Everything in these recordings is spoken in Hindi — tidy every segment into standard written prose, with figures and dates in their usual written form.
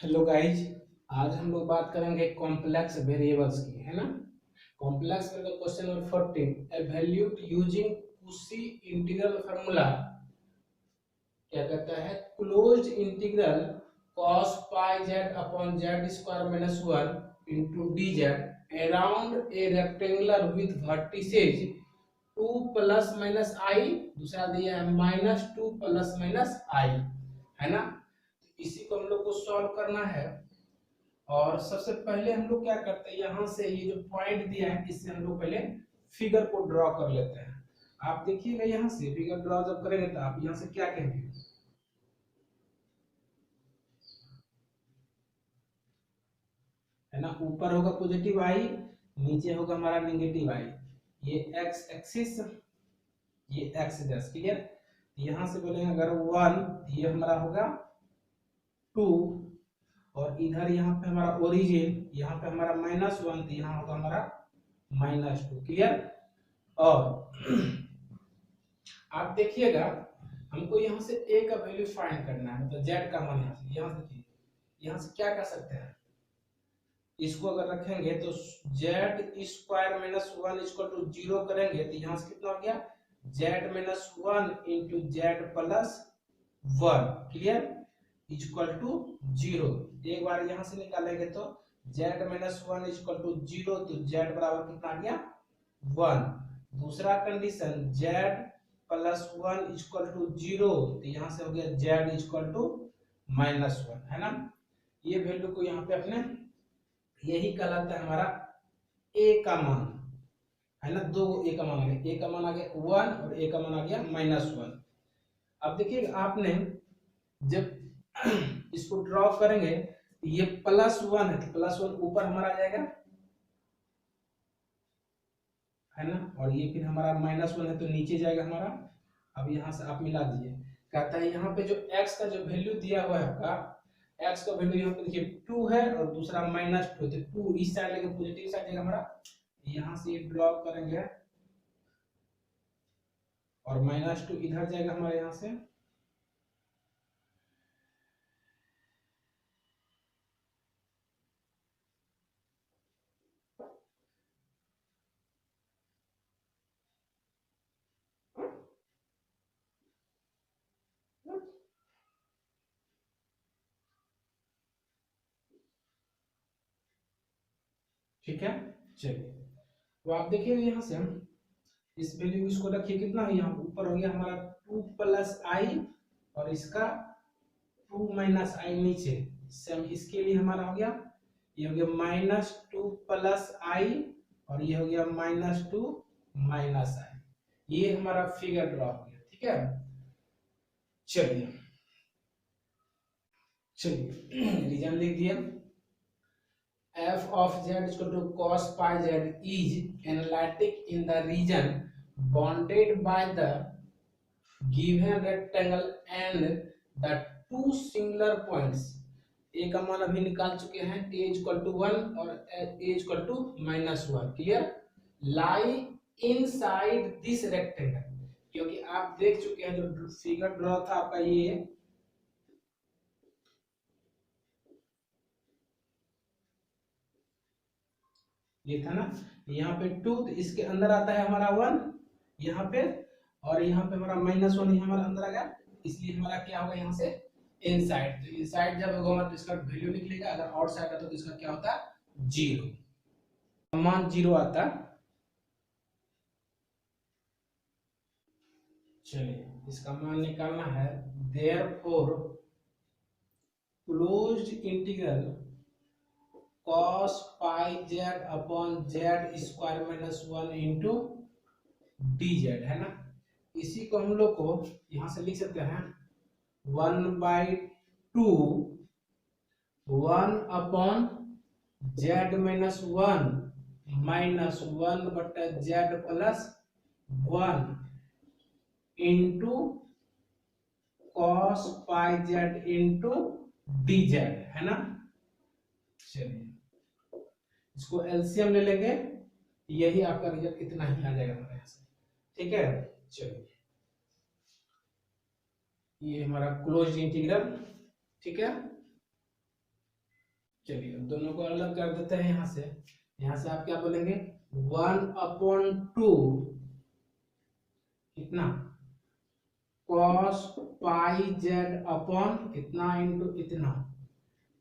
Hello guys. आज हम लोग बात करेंगे कॉम्प्लेक्स वेरिएबल्स की, है ना। Complex variable question number 14 evaluate using Cauchy integral formula. क्या कहता है? Closed integral cos pi z upon z square minus 1 into dz around a rectangular with vertices 2 plus minus I, दूसरा दिया है माइनस 2 प्लस माइनस आई, है ना। इसी को हम लोग को सॉल्व करना है। और सबसे पहले हम लोग क्या करते हैं, यहाँ से ये जो पॉइंट दिया है इससे हम लोग पहले फिगर को ड्रॉ कर लेते हैं। आप देखिएगा, यहाँ से फिगर ड्रॉ जब करेंगे तो आप यहाँ से क्या कहेंगे, है ना। ऊपर होगा पॉजिटिव आई, नीचे होगा हमारा नेगेटिव आई। ये एक्स एक्सिस, ये एक्स डैश, क्लियर। यहाँ से बोलेंगे अगर 1, ये हमारा होगा 2, और इधर यहाँ पे हमारा ओरिजिन, यहाँ पे हमारा -1, तो यहाँ होगा हमारा -2, क्लियर। और आप देखिएगा, हमको यहाँ से a का वैल्यू फाइंड करना है, मतलब z का मान। यहाँ से देखिए, यहाँ से क्या कर सकते हैं, इसको अगर रखेंगे तो z square minus 1 equal to 0 करेंगे तो यहाँ से कितना हो गया, z minus 1 into z plus 1, clear, equal to 0। एक बार यहाँ से निकालेंगे तो z माइनस 1 इक्वल टू 0, तो z बराबर कितना आ गया, 1। दूसरा condition z plus 1 equal to 0, तो यहाँ से हो गया z इक्वल टू -1, है ना। ये वैल्यू को यहाँ पे अपने, यही कहलाता है हमारा a का मान, है ना। दो a का मान आ गया, a का मान आ गया 1 और a का मान आ गया -1। अब देखिए आपने जब इसको ड्रॉ करेंगे तो ये +1 है, तो +1 ऊपर हमारा आ जाएगा, है ना। और ये फिर हमारा -1 है तो नीचे जाएगा हमारा। अब यहाँ से आप मिला दीजिए, कहता है यहाँ पे जो x का जो वैल्यू दिया हुआ है आपका, x का वैल्यू यहाँ पे देखिए 2 है और दूसरा -2, तो 2 इस साइड लेके पॉजिटिव साइड जाएगा हमारा। यहाँ से ये ड्रॉ करेंगे और -2 इधर जाएगा हमारे यहाँ से। ठीक है, चलिए। तो आप देखिए यहाँ से हम इस वैल्यू इसको रखिए, कितना है यहाँ ऊपर हो गया हमारा 2 प्लस आई, और इसका 2 माइनस आई नीचे। सेम इसके लिए हमारा हो गया, ये हो गया -2 प्लस आई, और ये हो गया -2 माइनस आई। ये हमारा फिगर ड्रॉ हो गया, ठीक है। चलिए चलिए रीजन लिख दिया। f of z is equal to cos pi z is analytic in the region bounded by the given rectangle and the two singular points। a का मान अभी निकाल चुके हैं, a इक्वल टू 1 और a equal to -1, clear. Lie inside this rectangle, क्योंकि आप देख चुके हैं जो फिगर ड्रॉ था आपका, ये था ना। यहाँ पे 2, तो इसके अंदर आता है हमारा 1 यहाँ पे, और यहाँ पे हमारा -1 हमारा अंदर आ गया, इसलिए हमारा क्या होगा यहाँ से इनसाइड। तो इनसाइड जब होगा तो इसका वैल्यू निकलेगा, अगर आउटसाइड आता तो इसका क्या होता है, 0, मान 0 आता। चलिए इसका मान निकालना है, therefore closed integral cos pi z upon z square minus 1 into dz, है ना। इसी को हम लोग को यहाँ से लिख सकते हैं 1/2 1 अपॉन z माइनस 1 -1 बटा z plus 1 into cos pi z into dz, है ना। चलिए इसको एलसीएम ले लेंगे, यही आपका रिजल्ट इतना ही आ जाएगा हमारे यहाँ से, ठीक है। चलिए ये हमारा क्लोज्ड इंटीग्रल, ठीक है। चलिए अब दोनों को अलग कर देते हैं यहाँ से आप क्या बोलेंगे 1/2 कितना cos पाई जेड अपॉन इतना इंटू इतना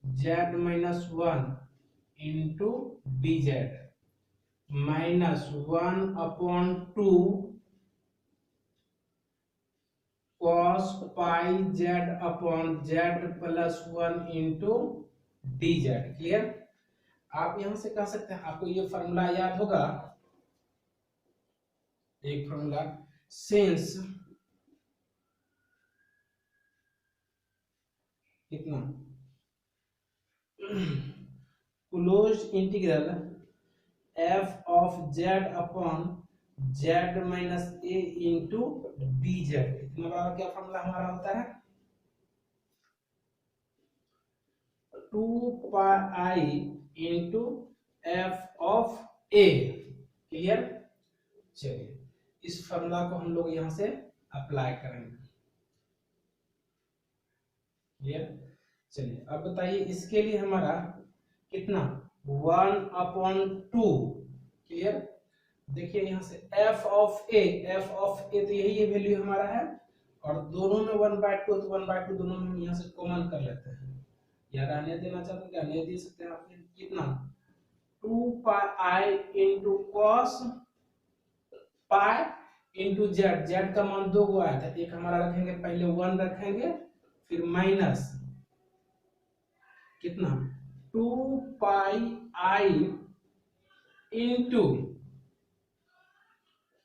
z minus 1 into D Z minus 1/2 cos pi Z upon z plus 1 into D Z. Clear. आप यहां से कह सकते हैं, आपको ये फॉर्मूला याद होगा, एक फॉर्मूला सिंस कितना close integral f of z upon z minus a into D Z, इतना बराबर क्या फॉर्मूला हमारा होता है 2 pi into f of a। Clear. चलिए इस फॉर्मूला को हम लोग यहां से अप्लाई करेंगे। क्लियर। चलिए अब बताइए इसके लिए हमारा कितना 1/2। क्लियर। देखिए यहाँ से f ऑफ a तो यही ये वैल्यू हमारा है, और दोनों में 1/2 तो 1/2 दोनों में हम यहाँ से कॉमन कर लेते हैं, या रहने देना चाहते हैं क्या नहीं दे सकते हैं आप, कितना 2 pi into cos pi into Z, Z का मान 2 आया था, एक हमारा रखेंगे पहले 1 रखेंगे फिर माइनस कितना 2 पाई आई इंटू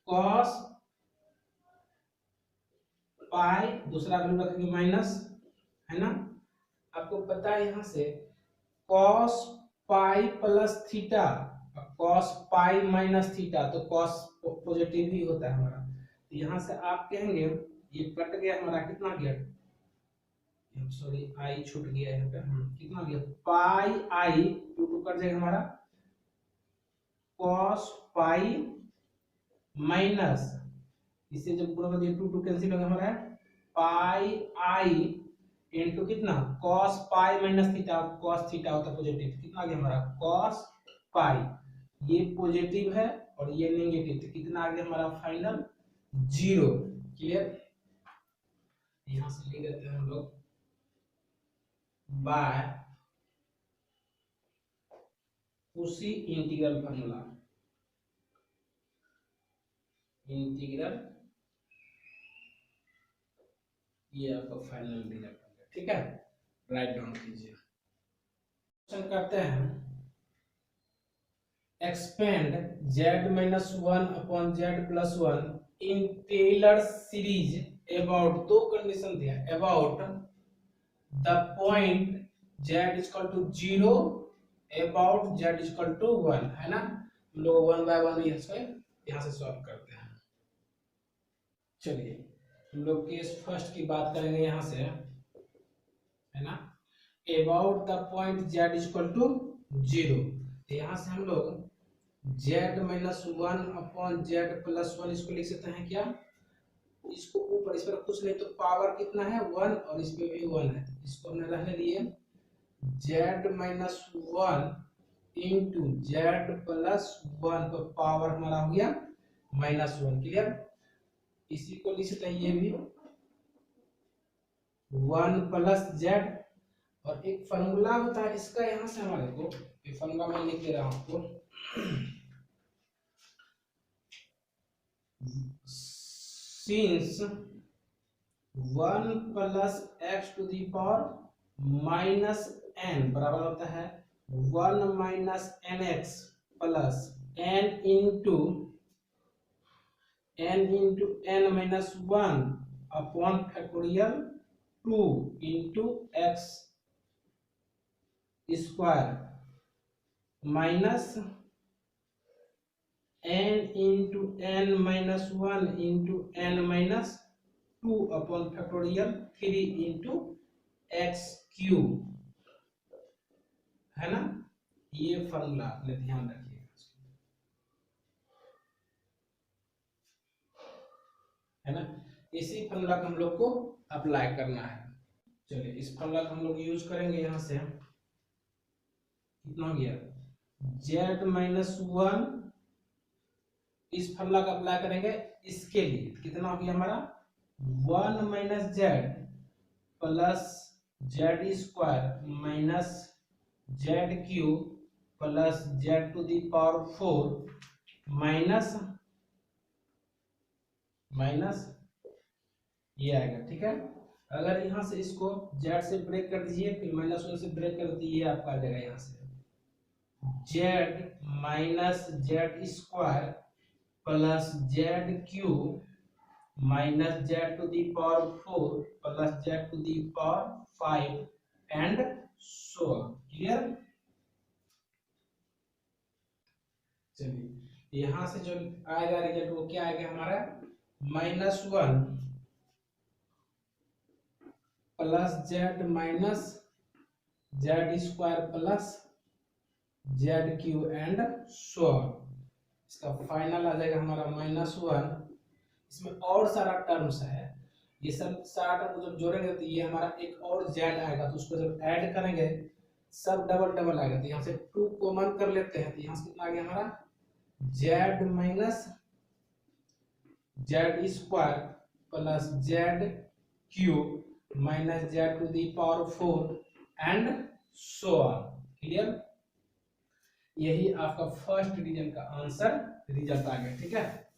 कॉस पाई, दूसरा वैल्यू रखेंगे माइनस, है ना। आपको पता है यहाँ से cos pi plus theta, cos pi minus theta, तो कॉस पॉजिटिव ही होता है हमारा, तो यहाँ से आप कहेंगे ये कट गया हमारा, कितना गया सॉरी आई छूट गया यहाँ पे, कितना गया पाई आई टू कट जाएगा हमारा कॉस पाई माइनस, इसे जब पूरा कर दिया 2 कैंसिल हो गया हमारा पाई आई इंटू कितना cos pi minus theta, cos theta होता है पॉजिटिव, कितना आ गया हमारा cos पाई, ये पॉजिटिव है और ये नेगेटिव, तो कितना आ गया हमारा फाइनल 0। क्लियर। यहां से लिख देते हैं हम लोग बाय उसी इंटीग्रल फार्मूला, इंटीग्रल ये आपका फाइनल रिजल्ट हो गया। ठीक है, राइट डाउन कीजिए। क्वेश्चन करते हैं expand z minus 1 upon z plus 1 in Taylor series about, दो कंडीशन दिया about the point z is equal to 0 about z is equal to 1, है ना। हम लोग 1 बाय 1 यहाँ से सॉल्व करते हैं। चलिए हम लोग केस फर्स्ट की बात करेंगे यहाँ से, है ना, about the point z is equal to 0, तो यहाँ से हम लोग z minus 1 upon z plus 1 इसको लिख सकते हैं क्या, इसको ऊपर इस पर कुछ नहीं तो पावर कितना है 1 और इस पे भी 1 है, इसको हमने रहने दिए z minus 1 into z plus 1 पर पावर हमारा हो गया -1। क्लियर। इसी को लिख सकते हैं ये भी 1 प्लस जेड, और एक फॉर्मूला होता है इसका, यहाँ से हमारे को ये फॉर्मूला मैं लिख दे रहा हूं आपको, since 1 plus x to the power minus n बराबर होता है 1 minus n x plus n into n minus 1 upon factorial 2 into x square minus n into n minus 1 into n minus 2 upon factorial 3 into x cube, है ना। ये फॉर्मूला आपने ध्यान रखिएगा, है ना। इसी फॉर्मूला को हम लोग को अप्लाई करना है। चलिए इस फॉर्मूला को हम लोग यूज करेंगे यहाँ से, कितना हो गया z-1, इस फॉर्मूला का अप्लाई करेंगे इसके लिए, कितना हो गया हमारा 1 minus z plus z square minus z cube plus z to the power 4 minus minus ये आएगा। ठीक है, अगर यहाँ से इसको जेड से ब्रेक कर दीजिए, फिर -1 से ब्रेक कर दीजिए, आपका आ जाएगा यहाँ से z minus z square plus z cube minus z to the power 4 plus z to the power 5 and so on. Clear? चलिए यहाँ से जो आएगा रिजल्ट वो क्या आएगा हमारा -1 plus Z minus z square plus Z Q and so on. इसका फाइनल आ जाएगा हमारा -1। इसमें और सारा टर्म्स है, ये सब सारा टर्म जब जोड़ेंगे तो ये हमारा एक और जेड आएगा, तो उसको जब ऐड करेंगे सब डबल डबल आएगा। तो यहाँ से 2 कॉमन कर लेते हैं, तो यहाँ से कितना आ गया हमारा z minus z square plus z cube minus z to the power 4 and so on. Clear? यही आपका फर्स्ट डिवीजन का आंसर रिजल्ट आ गया। ठीक है,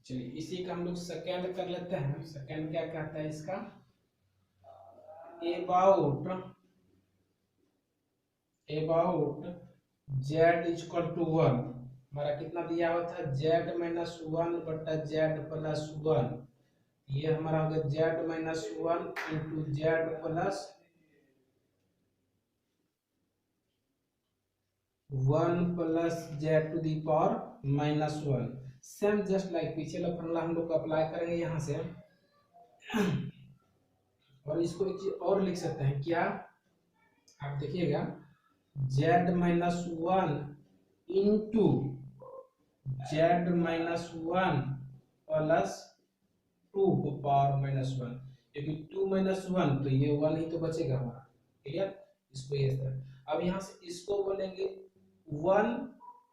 चलिए इसी का हम लोग सेकेंड कर लेते हैं। सेकेंड क्या कहता है इसका, अबाउट जेड इक्वल टू 1, हमारा कितना दिया हुआ था z-1 बटा z प्लस 1, ये हमारा हो गया z-1 into z plus 1 plus z to the power -1। Same just like पीछे वाला फॉर्मूला हम लोग अप्लाई करेंगे यहाँ से, और इसको एक चीज और लिख सकते हैं क्या, आप देखिएगा z-1 इंटू z-1 प्लस 2 को पावर -1, क्योंकि 2 -1 तो ये 1 ही तो बचेगा हमारा। क्लियर? इसको ये तरह, अब यहाँ से इसको बोलेंगे 1,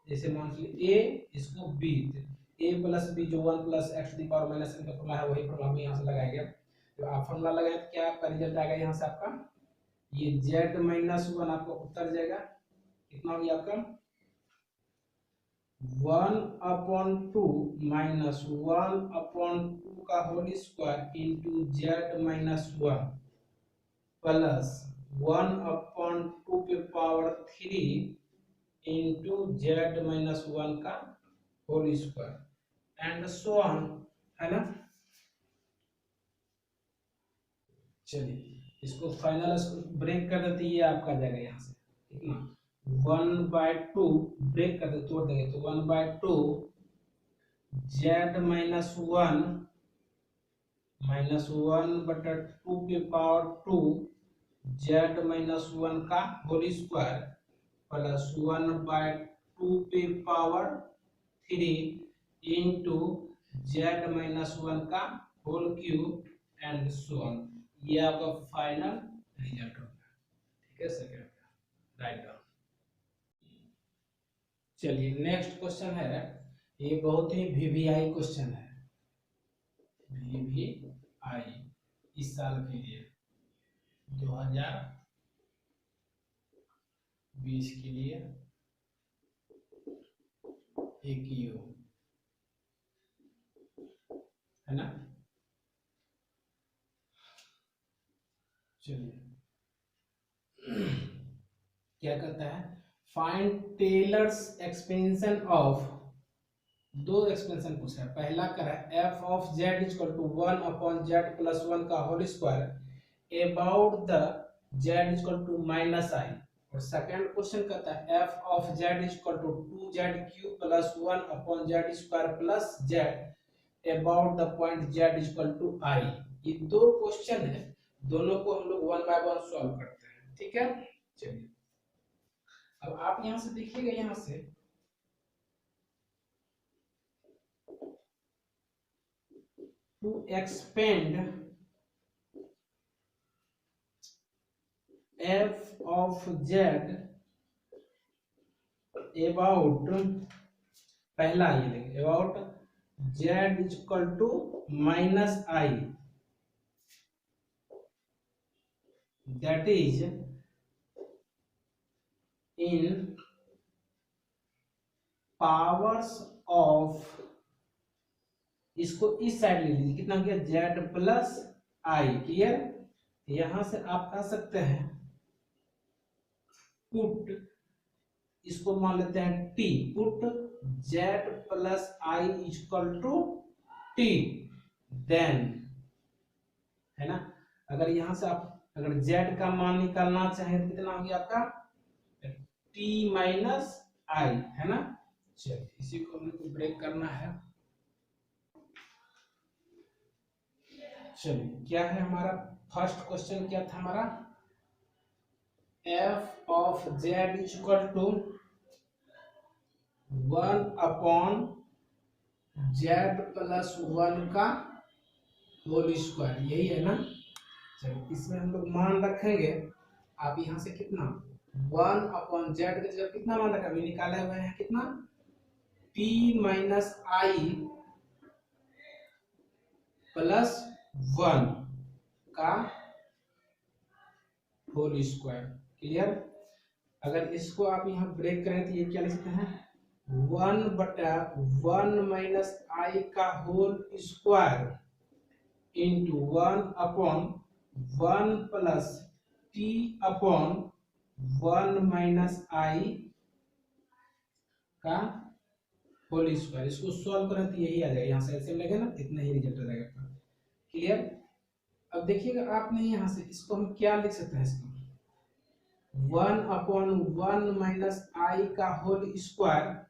जैसे मान लीजिए a, इसको b, a प्लस b जो 1 प्लस x दी पावर -n का फॉर्मूला है वही फॉर्मूला हम यहाँ से लगाएंगे। तो आप फॉर्मूला लगाए तो क्या आपका रिजल्ट आएगा यहाँ से, आपका ये z-1 आपका उत्तर जाएगा, कितना हो गया आपका 1/2 माइनस 1/2 का whole square into z-1 plus 1/2 के पावर 3 इंटू z-1 का whole square and so on, है ना। चलिए इसको फाइनल ब्रेक कर देते, ये आपका जाएगा यहाँ से कितना 1/2 ब्रेक कर दे, तोड़ देंगे तो 1/2 z-1 -1 बटा 2 के पावर 2 z-1 का होल स्क्वायर प्लस 1/2 पे पावर 3 इंटू z-1 का whole cube and so on. ये आपका फाइनल रिजल्ट होगा। ठीक है, सेकंड राइट डाउन। चलिए नेक्स्ट क्वेश्चन है, ये बहुत ही वीवीआई क्वेश्चन है, वीवीआई इस साल के लिए 2020 के लिए एक यू है ना। चलिए क्या कहता है, फाइंड टेलर्स एक्सपेंशन ऑफ, दो एक्सपेंशन पूछा है। पहला कर है f of z equal to 1/z plus 1 का whole square about the z equal to -i, और सेकंड क्वेश्चन कहता है f of z equal to 2z cube plus 1/z square plus z about the point z equal to i। ये दो क्वेश्चन है, दोनों को हम लोग 1 बाय 1 सॉल्व करते हैं। ठीक है, चलिए अब आप यहां से देखिएगा, यहां से to expand f of z about, पहला ये लेंगे about z is equal to minus i, that is in powers of, इसको इस साइड ले लीजिए, कितना हो गया जेड प्लस आई, क्लियर। यहां से आप कह सकते हैं पुट, इसको मान लेते हैं t, put z plus i equal to t, then, है ना। अगर यहां से आप अगर जेड का मान निकालना चाहें तो कितना हो गया आपका टी माइनस आई, है ना। चलिए इसी को हमने को ब्रेक करना है। चलिए क्या है हमारा फर्स्ट क्वेश्चन, क्या था हमारा, f of z is equal to 1 upon z plus 1 का होल स्क्वायर, यही है ना। चलिए इसमें हम लोग मान रखेंगे, आप यहां से कितना 1 अपॉन जेड के जगह कितना मान रखा, अभी निकाले हुए हैं कितना p माइनस आई प्लस 1 का होल स्क्वायर, क्लियर। अगर इसको आप यहाँ ब्रेक करें तो ये क्या लिख सकते हैं 1 बटा 1 माइनस आई का whole square into 1 upon 1 plus T upon 1 minus I का होल स्क्वायर। इसको सॉल्व करें तो यही आ जाएगा, यहाँ से ऐसे लगे ना, इतना ही रिजल्ट आ जाएगा आपका, क्लियर। अब देखिएगा आपने यहाँ से इसको हम क्या लिख सकते हैं, इसको 1 अपॉन 1 माइनस आई का होल स्क्वायर,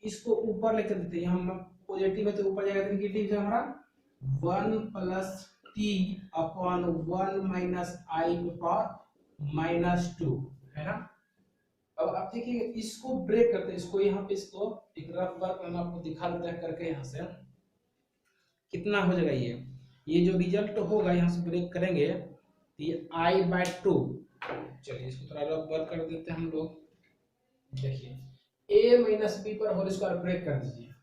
इसको ऊपर लेकर देते हैं, हम पॉजिटिव है तो ऊपर जाएगा तो नेगेटिव है हमारा 1 प्लस टी अपॉन 1 माइनस आई के पावर माइनस 2, है ना। अब आप देखिए इसको ब्रेक करते हैं, इसको यहाँ पे इसको एक रफ वर्क हम आपको दिखा देते हैं करके, यहाँ से कितना हो जाएगा ये जो रिजल्ट होगा यहाँ से ब्रेक करेंगे तो ये i/2। चलिए इसको थोड़ा रफ वर्क कर देते हैं हम लोग, देखिए a माइनस बी पर होल स्क्वायर ब्रेक कर दीजिए,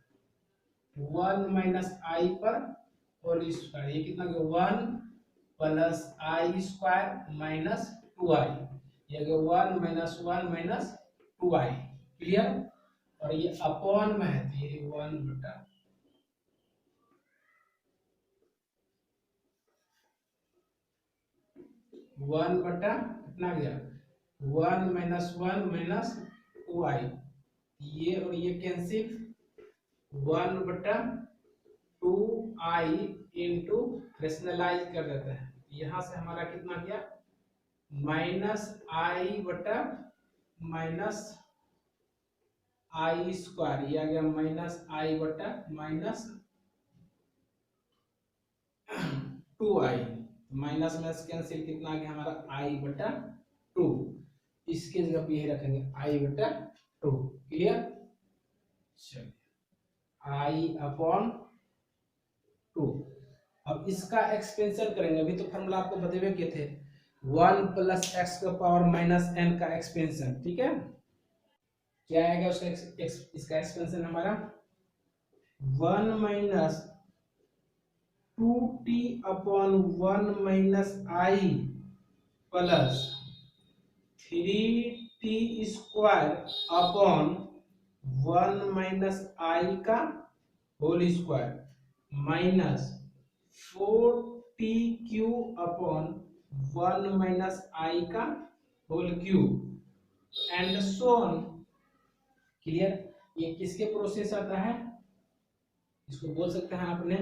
1 माइनस आई पर होल स्क्वायर, ये कितना गया 1 प्लस आई स्क्वायर माइनस 2i, ये गया 1 माइनस 1 माइनस 2i, क्लियर। और ये अपॉन में है तो ये 1 बटा 1 बटा कितना गया 1 माइनस 1 माइनस 2i, ये और ये कैंसिल 1 बटा 2i इंटू रेशनलाइज कर देते हैं, यहाँ से हमारा कितना गया माइनस आई बटा माइनस आई स्क्वायर, ये आ गया माइनस आई बटा माइनस 2i, माइनस में कैंसिल कितना आ गया हमारा आई बटा 2, इसके जगह पे यही रखेंगे आई बटा 2, क्लियर। चलिए आई अपॉन 2, अब इसका एक्सपेंशन करेंगे, अभी तो फॉर्मूला आपको बतेबे किए थे 1 प्लस एक्स का पावर माइनस एन का एक्सपेंशन, ठीक है। क्या आएगा उसका इसका एक्सपेंशन हमारा 1 minus 2t upon 1 minus I plus 3t square upon 1 minus I का whole square minus 4t cube upon 1 minus I का whole cube and so on, clear. ये किसके प्रोसेस आता है, इसको बोल सकते हैं आपने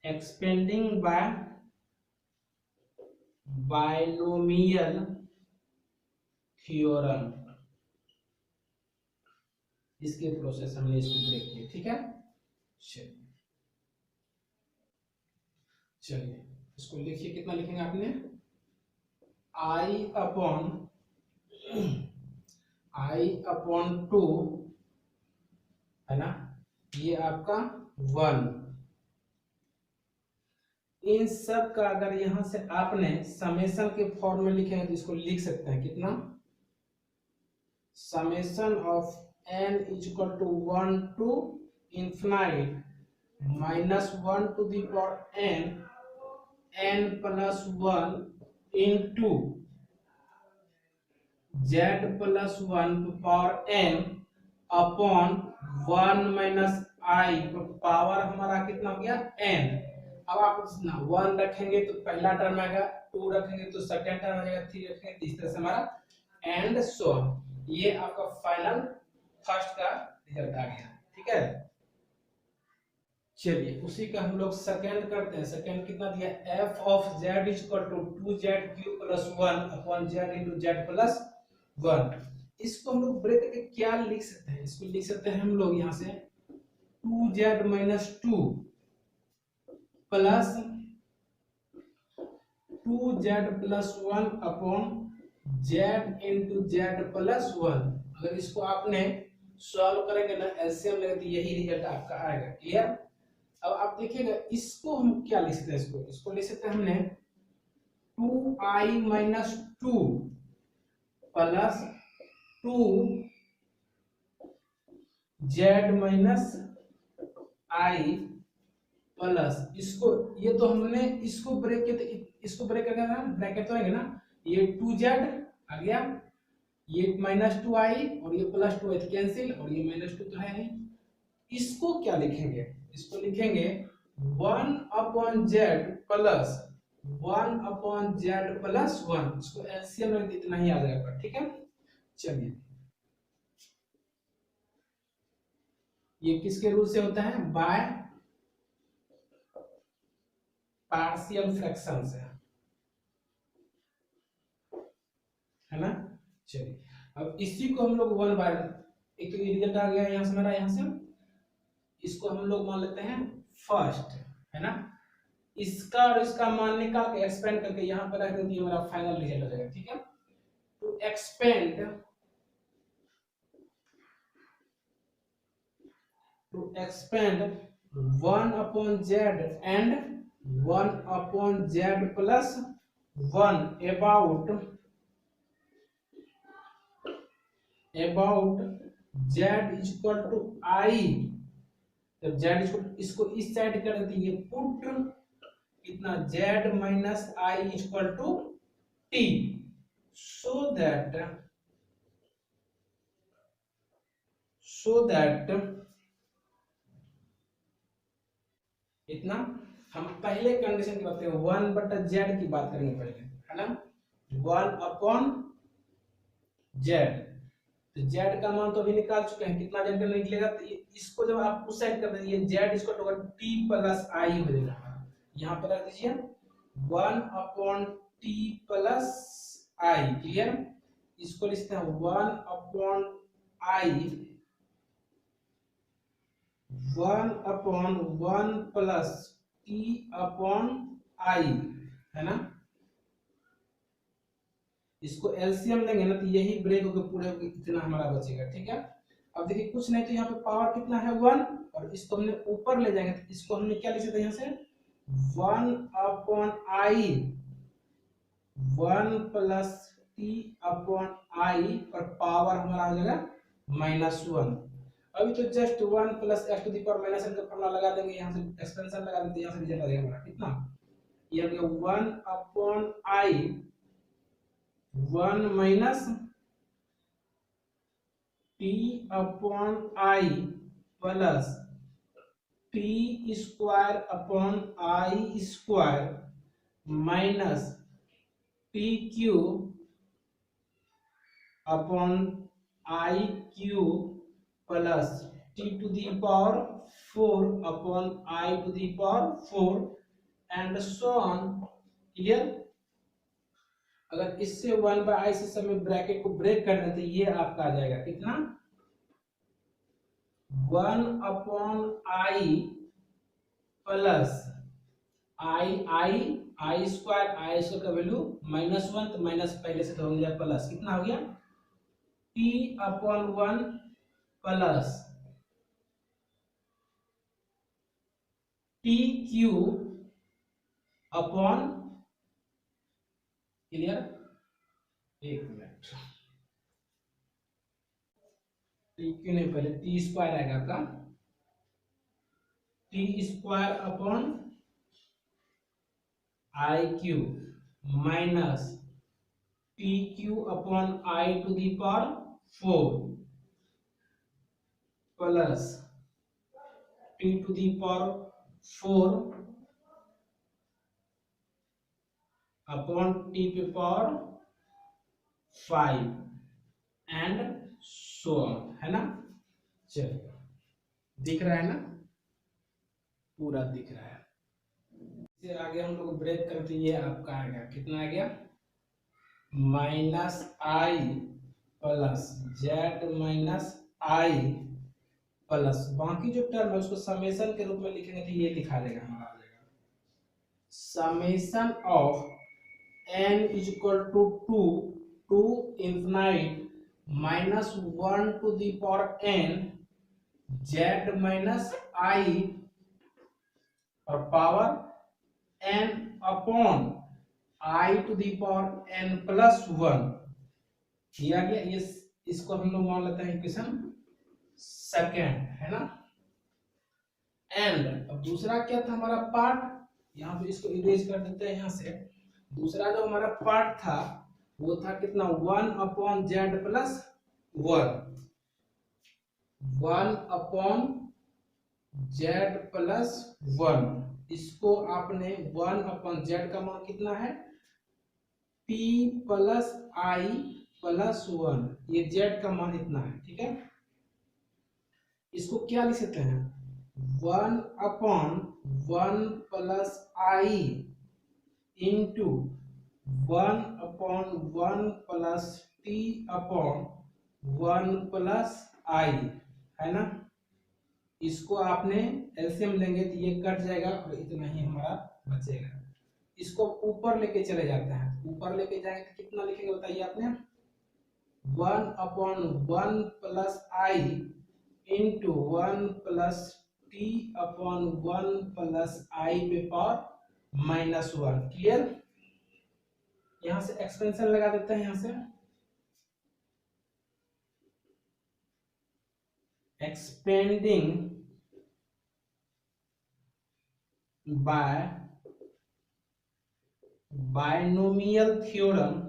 एक्सपेंडिंग बाय बायनोमियल थ्योरम, इसके प्रोसेस हमने इसको ब्रेक किया, ठीक है। चलिए इसको लिखिए, कितना लिखेंगे आपने i/2 है ना, ये आपका 1 इन सब का अगर यहां से आपने समेशन के फॉर्म में लिखे हैं तो इसको लिख सकते हैं कितना, summation of n is equal to 1 to infinite minus 1 to the power n plus 1 into z plus 1 power n upon 1 minus i, power हमारा कितना हो गया n। अब आप ना 1 रखेंगे तो पहला टर्म आएगा, 2 रखेंगे तो सेकंड टर्म आ जाएगा, 3 रखेंगे तो इस तरह से हमारा एंड सो ऑन। ये आपका फाइनल फर्स्ट का रिजल्ट आ गया। ठीक है, चलिए उसी का हम लोग सेकंड करते हैं। सेकंड कितना दिया, f of z is equal to 2z³ plus 1 upon z into z plus 1। इसको हम लोग ब्रेक करके क्या लिख सकते हैं, इसको लिख सकते हैं हम लोग यहां से 2z minus 2 plus 2z plus 1 upon z into z plus 1। अगर इसको आपने सॉल्व करेंगे ना, एलसीएम लेंगे तो यही रिजल्ट आपका आएगा। क्लियर। अब आप देखिएगा इसको हम क्या लिख सकते हैं, इसको लिख सकते हैं हमने 2i minus 2 plus 2z minus i plus इसको, ये तो हमने इसको ब्रेक के, इसको ब्रेक करके ना ब्रैकेट तो आएंगे ना, ये 2z आ गया, ये माइनस 2i और ये प्लस 2 कैंसिल, और ये माइनस 2 तो है नहीं। इसको क्या लिखेंगे, इसको लिखेंगे 1 upon z plus 1 upon z plus 1। इसको एलसीएम में इतना ही आ जाएगा। ठीक है, चलिए ये किसके रूल से होता है, बाय पार्शियल फ्रैक्शन से, है ना। चलिए अब इसी को हम लोग 1 बाय, एक तो ये रिजल्ट आ गया यहाँ से हमारा, यहाँ से इसको हम लोग मान लेते हैं फर्स्ट, है ना। इसका और इसका मान निकाल के एक्सपेंड करके यहाँ पर रख देती है, हमारा फाइनल रिजल्ट हो जाएगा। ठीक है, to expand 1 upon z and 1 upon z plus 1 about z is equal to i। जब z इसको इस साइड कर देती है, पुट कितना z minus i is equal to t, so that इतना। हम पहले कंडीशन की बात करें, 1 बटा z की बात करेंगे पहले, है ना। 1 अपॉन z, तो z का मान तो अभी निकाल चुके हैं, कितना z का निकलेगा, तो इसको जब आप उस साइड कर देंगे z इसको तो t प्लस i हो जाएगा। यहाँ पर रख दीजिए 1 upon t plus i। Clear, इसको लिखते हैं 1 upon i 1 upon 1 plus t upon i, है ना। इसको एलसीएम लेंगे ना तो यही ब्रेक होकर पूरे इतना हमारा बचेगा। ठीक है, अब देखिए कुछ नहीं तो यहाँ पे पावर कितना है 1, और इसको हमने ऊपर ले जाएंगे तो इसको हमने क्या लिख सकते हैं यहाँ से 1 upon i 1 plus t upon i, और पावर हमारा हो जाएगा -1। अभी तो जस्ट 1 प्लस x to the power minus n का फॉर्मूला लगा देंगे, यहाँ से एक्सपेंशन लगा देते हैं, यहाँ से रिजल्ट आ जाएगा हमारा कितना, ये हो गया 1 upon i 1 minus t upon i plus t square upon i square minus t cube upon i cube plus t to the power 4 upon i to the power 4 and so on. Clear, अगर इससे 1 बाय i से समय ब्रैकेट को ब्रेक कर दें तो ये आपका आ जाएगा कितना 1 upon i plus i square का वैल्यू -1, तो माइनस पहले से तो हो गया, प्लस कितना हो गया t upon 1 plus t cube upon, clear, एक मिनट, टी क्यू नहीं, पहले टी स्क्वायर आएगा आपका, t square upon i cube minus t cube upon I to the power 4 plus t to the power 4 upon t पे पावर 5 एंड सो ऑन, है ना। चलिए, दिख रहा है ना, पूरा दिख रहा है। इससे आगे हम लोग ब्रेक करते, ये आपका आ गया, कितना आ गया, minus I plus Z minus I plus, बाकी जो टर्म है उसको समेशन के रूप में लिखेंगे तो ये लिखा देगा हमारा, आ जाएगा summation of n is equal to 2 to infinite minus 1 to the power n Z minus I और power n upon I to the power n plus 1 किया गया। इसको हम लोग मान लेते हैं इक्वेशन सेकेंड, है ना। एंड अब दूसरा क्या था हमारा पार्ट, यहाँ पे इसको इरेज कर देते हैं यहाँ से। दूसरा जो हमारा पार्ट था वो था कितना, 1 upon z plus 1, 1 upon z plus 1, इसको आपने 1 अपॉन जेड का मान कितना है, p प्लस आई प्लस 1, ये जेड का मान इतना है, ठीक है। इसको क्या लिख सकते हैं, 1 upon 1 plus I into 1 upon 1 plus T upon 1 plus I, है ना। इसको आपने एलसीएम लेंगे तो ये कट जाएगा और इतना ही हमारा बचेगा। इसको ऊपर लेके चले जाते हैं, ऊपर लेके जाएंगे तो कितना लिखेंगे बताइए आपने, 1 upon 1 plus I into 1 plus T upon 1 plus आई पे पावर माइनस 1, क्लियर। यहां से एक्सपेंशन लगा देते हैं, यहां से एक्सपेंडिंग बाय बायनोमियल थ्योरम,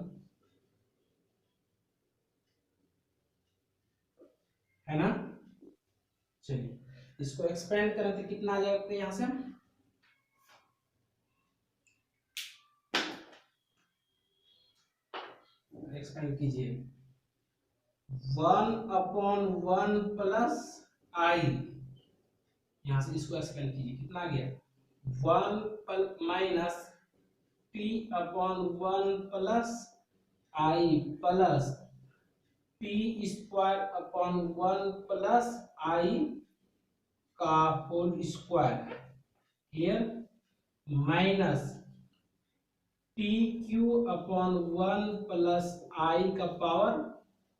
है ना। चलिए इसको एक्सपेंड करें तो कितना आ जाएगा, यहां से एक्सपेंड कीजिए, 1 अपॉन 1 प्लस आई, यहां से इसको एक्सपेंड कीजिए, कितना आ गया, 1 minus t upon 1 plus i plus p square upon 1 plus i का whole square, clear, minus t cube upon 1 plus i का power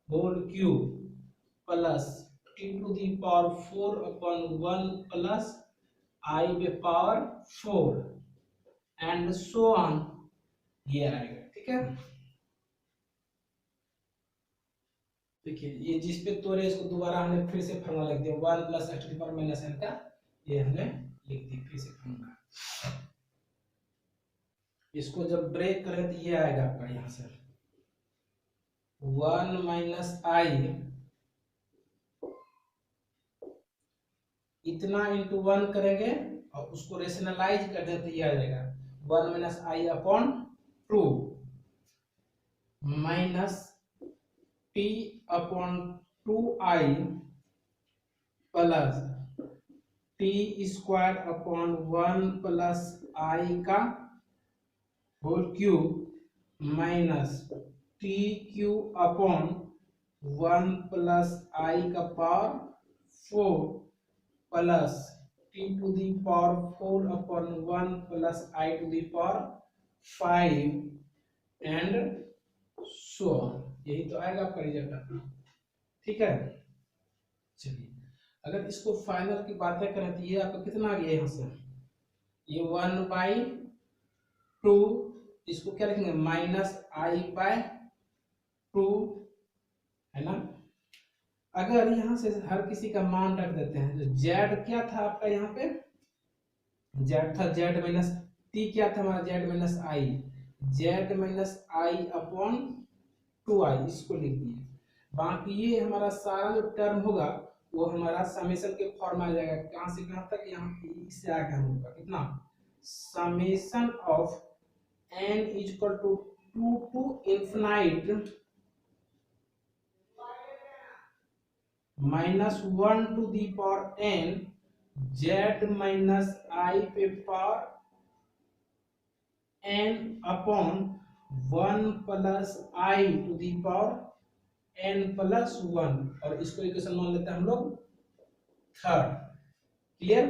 whole cube plus t to the power 4 upon 1 plus आई पे पावर 4 एंड सो ऑन, ये आएगा, ठीक है। देखिए ये जिस पे तोड़े इसको दोबारा हमने फिर से फॉर्मूला लिख दिया, 1 plus x to the power minus n का, ये हमने लिख दी फिर से फॉर्मूला। इसको जब ब्रेक करें तो ये आएगा आपका, यहां से 1 माइनस आई इतना इंटू 1 करेंगे और उसको रेशनलाइज कर दें तो ये आ जाएगा 1 minus i upon 2 minus t upon 2i plus t square upon 1 plus i का whole cube minus t cube upon 1 plus i का power 4 plus t to the power 4 upon 1 plus i to the power 5 and so on, यही तो आएगा आपका रिजल्ट अपना, ठीक है। चलिए अगर इसको फाइनल की बातें करें तो ये आपका कितना आ गया, यहाँ से ये 1 बाई 2, इसको क्या लिखेंगे -i/2, है ना। अगर यहाँ से हर किसी का मान रख देते हैं, तो z क्या था आपका यहाँ पे, z था z माइनस t, क्या था हमारा z minus i, z minus i upon 2i, इसको लिख दिए। बाकी ये हमारा सारा जो टर्म होगा वो हमारा समेशन के फॉर्म में आ जाएगा, कहाँ से कहाँ तक, यहाँ इससे आगे हम होगा कितना, summation of n is equal to 2 to infinite -1 to the power n z minus i पे power n upon 1 plus i to the power n plus 1, और इसको इक्वेशन मान लेते हैं हम लोग थर्ड। क्लियर।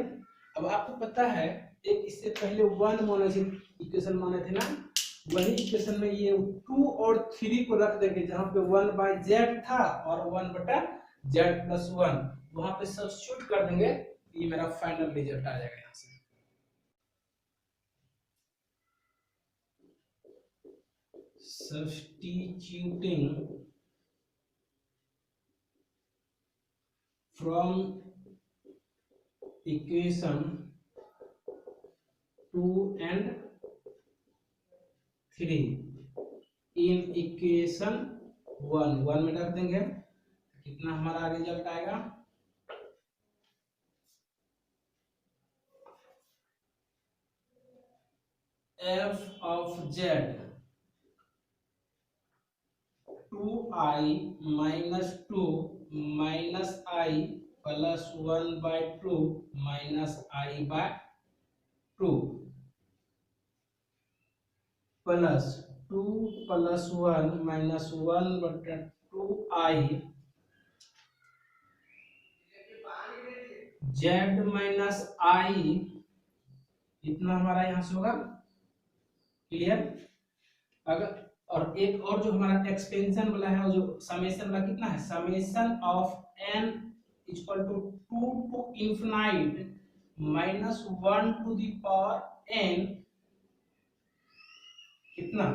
अब आपको पता है एक इससे पहले 1 मोनोजिन इक्वेशन माने थे ना, वही इक्वेशन में ये 2 और 3 को रख देंगे, जहां पे 1/z था और 1/z+1, वहां पे सब्स्टिट्यूट कर देंगे, ये मेरा फाइनल रिजल्ट आ जाएगा। यहाँ से substituting from equation 2 and 3 in equation 1 में रख देंगे, कितना हमारा रिजल्ट आएगा, f of z 2i minus 2 minus i plus 1/2 minus i/2 plus 2 plus 1 minus 1/2i z minus i, इतना हमारा यहाँ से होगा। क्लियर। अगर और एक और जो हमारा एक्सपेंशन वाला है, जो समेशन वाला कितना है, summation of n equal to 2 to infinite -1 to the power n, कितना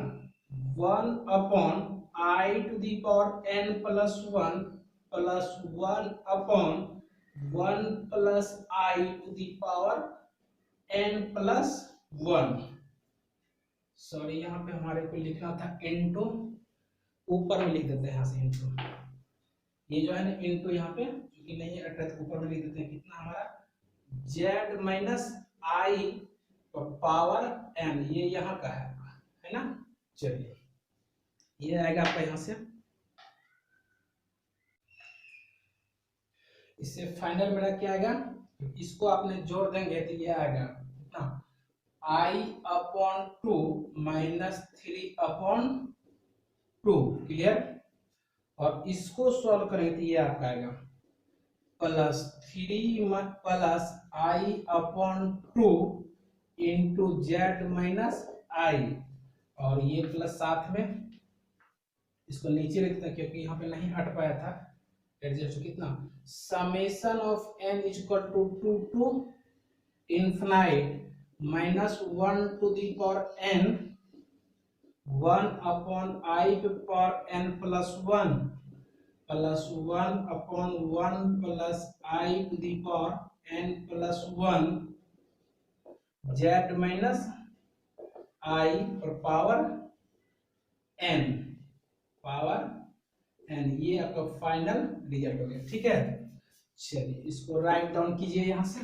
1 upon i to the power n plus 1 plus 1 upon 1 plus i to the power n plus 1। Sorry, यहाँ पे हमारे को लिखना था इनटू, ऊपर में लिख देते हैं यहाँ से इनटू, ये जो है ना इनटू, यहाँ पे क्योंकि नहीं है अट्रैक्ट, ऊपर में लिख देते हैं कितना हमारा z minus i power n, ये यहाँ का है ना। चलिए ये आएगा आपका यहाँ से, इससे फाइनल मेरा क्या आएगा, इसको आपने जोड़ देंगे तो ये आएगा कितना, i upon 2 minus 3 upon 2। Clear. और इसको सॉल्व करेंगे तो ये आपका आएगा plus 3 plus i upon 2 into z minus i, और ये प्लस साथ में इसको नीचे लिखते हैं क्योंकि यहाँ पे नहीं हट पाया था एडजस्ट, कितना summation of n is equal to 2 to infinite -1 to the power n 1 upon i पे power n plus 1 plus 1 upon 1 plus i to the power n plus 1 z minus i और पावर n, ये आपका फाइनल रिजल्ट हो गया। ठीक है, चलिए इसको राइट डाउन कीजिए यहाँ से।